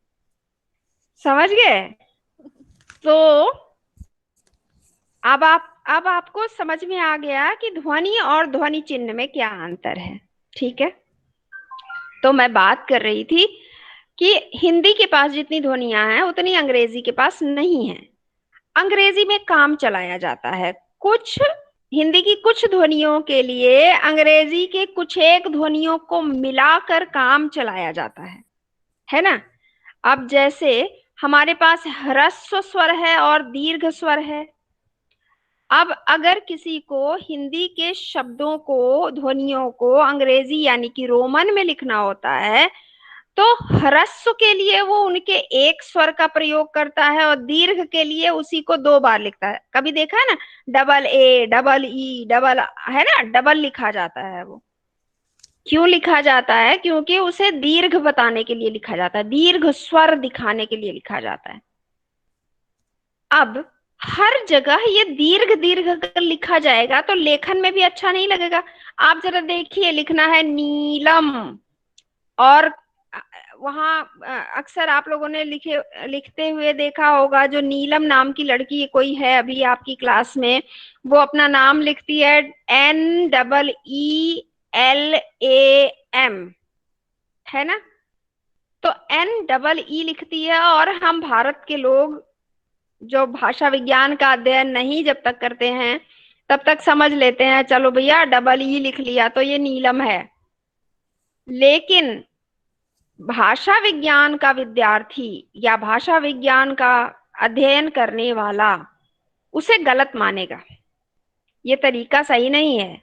समझ गए? तो अब आपको समझ में आ गया कि ध्वनि और ध्वनि चिन्ह में क्या अंतर है, ठीक है। तो मैं बात कर रही थी कि हिंदी के पास जितनी ध्वनियां हैं उतनी अंग्रेजी के पास नहीं है। अंग्रेजी में काम चलाया जाता है। कुछ हिंदी की कुछ ध्वनियों के लिए अंग्रेजी के कुछ एक ध्वनियों को मिलाकर काम चलाया जाता है ना। अब जैसे हमारे पास ह्रस्व स्वर है और दीर्घ स्वर है। अब अगर किसी को हिंदी के शब्दों को, ध्वनियों को अंग्रेजी यानी कि रोमन में लिखना होता है, तो ह्रस्व के लिए वो उनके एक स्वर का प्रयोग करता है और दीर्घ के लिए उसी को दो बार लिखता है। कभी देखा है ना, double A, double E, double, है ना, डबल लिखा जाता है। वो क्यों लिखा जाता है? क्योंकि उसे दीर्घ बताने के लिए लिखा जाता है, दीर्घ स्वर दिखाने के लिए लिखा जाता है। अब हर जगह ये दीर्घ दीर्घ अगर लिखा जाएगा तो लेखन में भी अच्छा नहीं लगेगा। आप जरा देखिए, लिखना है नीलम, और वहां अक्सर आप लोगों ने लिखते हुए देखा होगा, जो नीलम नाम की लड़की कोई है अभी आपकी क्लास में, वो अपना नाम लिखती है NEELAM, है ना। तो NEE लिखती है, और हम भारत के लोग जो भाषा विज्ञान का अध्ययन नहीं जब तक करते हैं तब तक समझ लेते हैं, चलो भैया EE लिख लिया तो ये नीलम है। लेकिन भाषा विज्ञान का विद्यार्थी या भाषा विज्ञान का अध्ययन करने वाला उसे गलत मानेगा, ये तरीका सही नहीं है।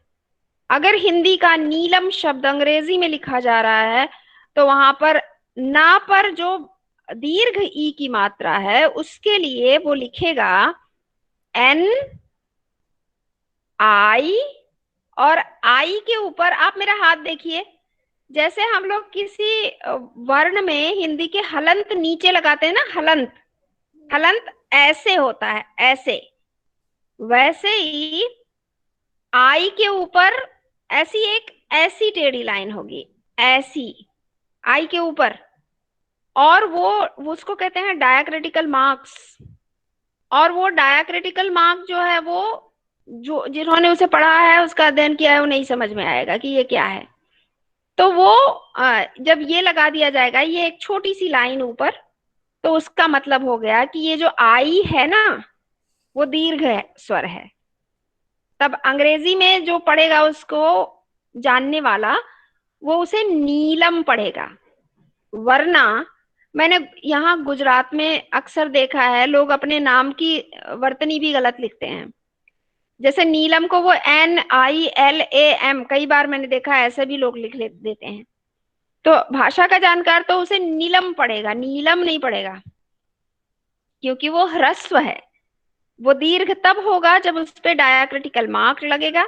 अगर हिंदी का नीलम शब्द अंग्रेजी में लिखा जा रहा है तो वहां पर ना पर जो दीर्घ ई की मात्रा है उसके लिए वो लिखेगा NI, और आई के ऊपर आप मेरा हाथ देखिए, जैसे हम लोग किसी वर्ण में हिंदी के हलंत नीचे लगाते हैं ना, हलंत, हलंत ऐसे होता है, ऐसे, वैसे ही आई के ऊपर ऐसी एक ऐसी टेढ़ी लाइन होगी, ऐसी आई के ऊपर, और वो उसको कहते हैं डायाक्रिटिकल मार्क्स। और वो डायाक्रिटिकल मार्क जो है वो, जो जिन्होंने उसे पढ़ा है उसका अध्ययन किया है वो नहीं समझ में आएगा कि ये क्या है। तो वो जब ये लगा दिया जाएगा, ये एक छोटी सी लाइन ऊपर, तो उसका मतलब हो गया कि ये जो आई है ना वो दीर्घ है, स्वर है। तब अंग्रेजी में जो पढ़ेगा उसको जानने वाला, वो उसे नीलम पढ़ेगा। वरना मैंने यहाँ गुजरात में अक्सर देखा है लोग अपने नाम की वर्तनी भी गलत लिखते हैं। जैसे नीलम को वो NILAM, कई बार मैंने देखा है ऐसे भी लोग लिख देते हैं। तो भाषा का जानकार तो उसे नीलम पढ़ेगा, नीलम नहीं पढ़ेगा, क्योंकि वो ह्रस्व है। वो दीर्घ तब होगा जब उस पे डायाक्रिटिकल मार्क लगेगा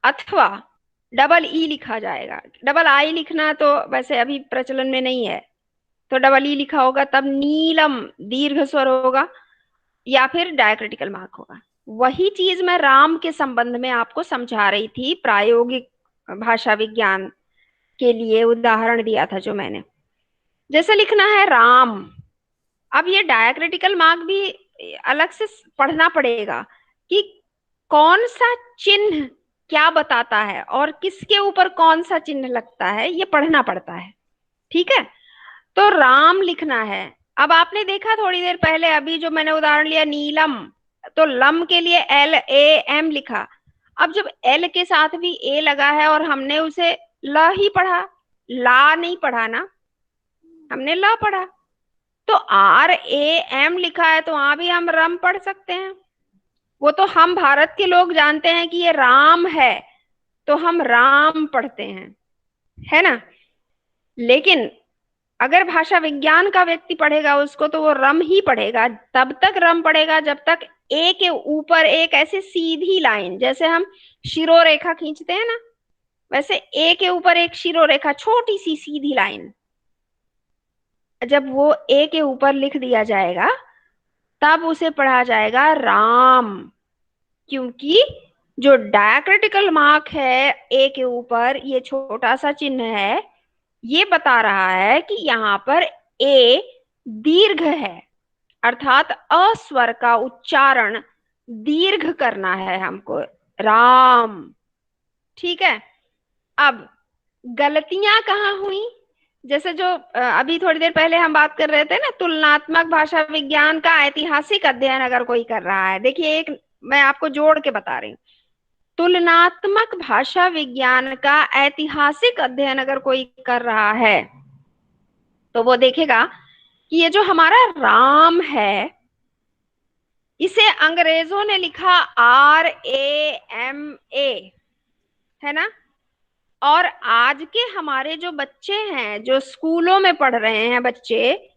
अथवा EE लिखा जाएगा। II लिखना तो वैसे अभी प्रचलन में नहीं है, तो EE लिखा होगा तब नीलम दीर्घ स्वर होगा, या फिर डायक्रिटिकल मार्क होगा। वही चीज मैं राम के संबंध में आपको समझा रही थी, प्रायोगिक भाषा विज्ञान के लिए उदाहरण दिया था जो मैंने। जैसे लिखना है राम, अब ये डायक्रिटिकल मार्क भी अलग से पढ़ना पड़ेगा कि कौन सा चिन्ह क्या बताता है और किसके ऊपर कौन सा चिन्ह लगता है, ये पढ़ना पड़ता है। ठीक है, तो राम लिखना है। अब आपने देखा थोड़ी देर पहले अभी जो मैंने उदाहरण लिया नीलम, तो लम के लिए LAM लिखा। अब जब L के साथ भी A लगा है और हमने उसे ल ही पढ़ा, ला नहीं पढ़ा ना, हमने ला पढ़ा, तो RAM लिखा है तो वहां भी हम रम पढ़ सकते हैं। वो तो हम भारत के लोग जानते हैं कि ये राम है तो हम राम पढ़ते हैं, है ना। लेकिन अगर भाषा विज्ञान का व्यक्ति पढ़ेगा उसको तो वो रम ही पढ़ेगा, तब तक रम पढ़ेगा जब तक ए के ऊपर एक ऐसी सीधी लाइन, जैसे हम शिरोरेखा खींचते हैं ना, वैसे ए के ऊपर एक शिरोरेखा छोटी सी सीधी लाइन, जब वो ए के ऊपर लिख दिया जाएगा तब उसे पढ़ा जाएगा राम। क्योंकि जो डायक्रिटिकल मार्क है ए के ऊपर, ये छोटा सा चिन्ह है, ये बता रहा है कि यहाँ पर ए दीर्घ है, अर्थात अस्वर का उच्चारण दीर्घ करना है हमको, राम। ठीक है, अब गलतियां कहाँ हुई, जैसे जो अभी थोड़ी देर पहले हम बात कर रहे थे ना, तुलनात्मक भाषा विज्ञान का ऐतिहासिक अध्ययन अगर कोई कर रहा है, देखिए एक मैं आपको जोड़ के बता रही हूँ, तुलनात्मक भाषा विज्ञान का ऐतिहासिक अध्ययन अगर कोई कर रहा है तो वो देखेगा कि ये जो हमारा राम है इसे अंग्रेजों ने लिखा RAMA, है ना। और आज के हमारे जो बच्चे हैं, जो स्कूलों में पढ़ रहे हैं बच्चे,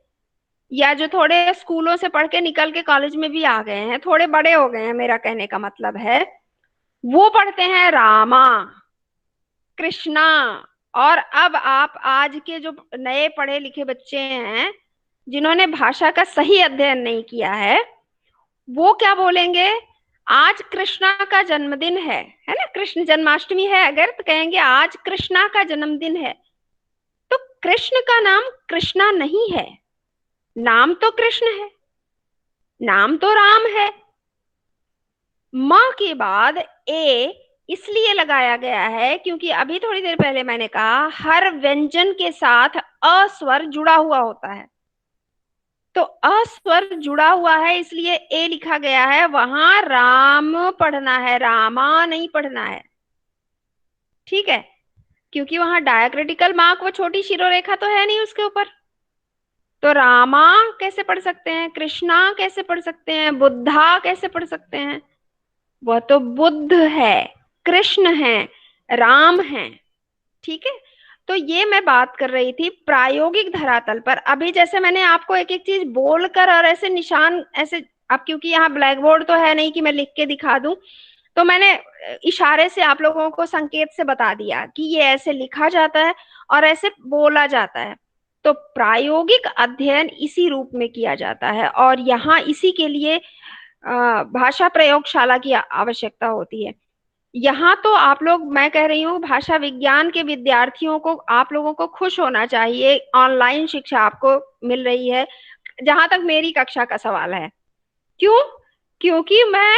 या जो थोड़े स्कूलों से पढ़ के निकल के कॉलेज में भी आ गए हैं, थोड़े बड़े हो गए हैं, मेरा कहने का मतलब है, वो पढ़ते हैं रामा, कृष्णा। और अब आप आज के जो नए पढ़े लिखे बच्चे हैं जिन्होंने भाषा का सही अध्ययन नहीं किया है, वो क्या बोलेंगे, आज कृष्णा का जन्मदिन है ना, कृष्ण जन्माष्टमी है अगर, तो कहेंगे आज कृष्णा का जन्मदिन है। तो कृष्ण का नाम कृष्णा नहीं है, नाम तो कृष्ण है, नाम तो राम है। माँ के बाद ए इसलिए लगाया गया है क्योंकि अभी थोड़ी देर पहले मैंने कहा हर व्यंजन के साथ अ स्वर जुड़ा हुआ होता है। तो अ स्वर जुड़ा हुआ है इसलिए ए लिखा गया है, वहां राम पढ़ना है, रामा नहीं पढ़ना है। ठीक है, क्योंकि वहां डायक्रिटिकल मार्क, वो छोटी शिरोरेखा तो है नहीं उसके ऊपर। तो रामा कैसे पढ़ सकते हैं, कृष्णा कैसे पढ़ सकते हैं, बुद्धा कैसे पढ़ सकते हैं? वह तो बुद्ध है, कृष्ण है, राम है। ठीक है, तो ये मैं बात कर रही थी प्रायोगिक धरातल पर। अभी जैसे मैंने आपको एक एक चीज बोलकर और ऐसे निशान ऐसे, अब क्योंकि यहाँ ब्लैक बोर्ड तो है नहीं कि मैं लिख के दिखा दूं, तो मैंने इशारे से आप लोगों को संकेत से बता दिया कि ये ऐसे लिखा जाता है और ऐसे बोला जाता है। तो प्रायोगिक अध्ययन इसी रूप में किया जाता है और यहाँ इसी के लिए भाषा प्रयोगशाला की आवश्यकता होती है। यहाँ तो आप लोग, मैं कह रही हूँ भाषा विज्ञान के विद्यार्थियों को, आप लोगों को खुश होना चाहिए, ऑनलाइन शिक्षा आपको मिल रही है, जहां तक मेरी कक्षा का सवाल है। क्यों? क्योंकि मैं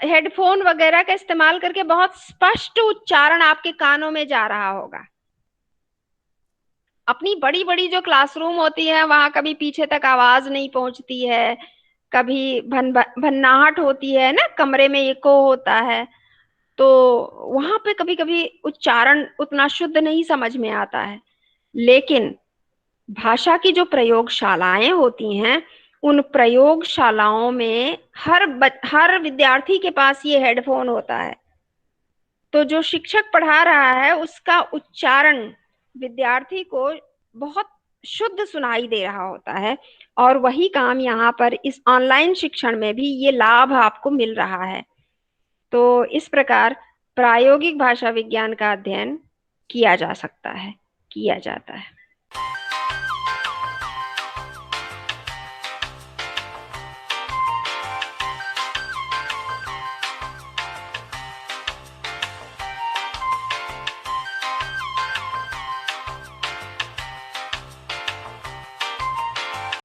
हेडफोन वगैरह का इस्तेमाल करके बहुत स्पष्ट उच्चारण आपके कानों में जा रहा होगा। अपनी बड़ी बड़ी जो क्लासरूम होती है वहां कभी पीछे तक आवाज नहीं पहुंचती है, कभी भन्नाहट होती है ना, कमरे में एको होता है, तो वहां पे कभी कभी उच्चारण उतना शुद्ध नहीं समझ में आता है। लेकिन भाषा की जो प्रयोगशालाएं होती हैं, उन प्रयोगशालाओं में हर विद्यार्थी के पास ये हेडफोन होता है। तो जो शिक्षक पढ़ा रहा है उसका उच्चारण विद्यार्थी को बहुत शुद्ध सुनाई दे रहा होता है। और वही काम यहाँ पर इस ऑनलाइन शिक्षण में भी ये लाभ आपको मिल रहा है। तो इस प्रकार प्रायोगिक भाषा विज्ञान का अध्ययन किया जा सकता है, किया जाता है।